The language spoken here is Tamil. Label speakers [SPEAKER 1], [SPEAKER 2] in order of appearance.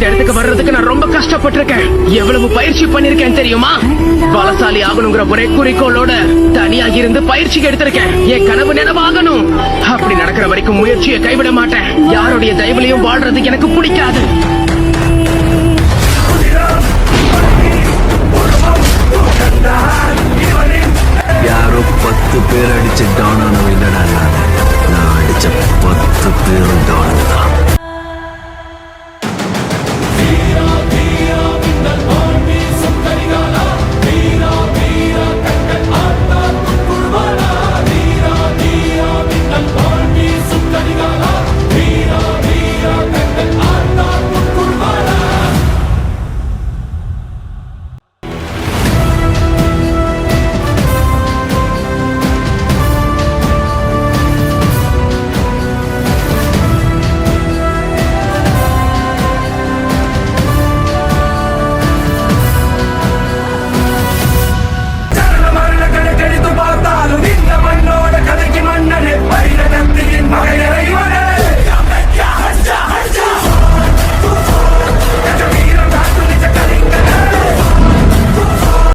[SPEAKER 1] இந்த இடத்துக்கு வர்றதுக்கு நான் ரொம்ப கஷ்டப்பட்டிருக்கேன். எவ்வளவு பயிற்சி பண்ணிருக்கேன் தெரியுமா? பலசாலி ஆகணுங்கிற ஒரே குறிக்கோளோட தனியா இருந்து பயிற்சி எடுத்திருக்கேன். என் கனவு நினைவாகணும். அப்படி நடக்கிற வரைக்கும் முயற்சியை கைவிட மாட்டேன். யாருடைய தயவுலையும் வாழ்றது எனக்கு பிடிக்காது.
[SPEAKER 2] யாரோ 10 பேர் அடிச்ச டானானவை இல்லடா, நான் அடிச்ச 10 பேரும் டான் தான்.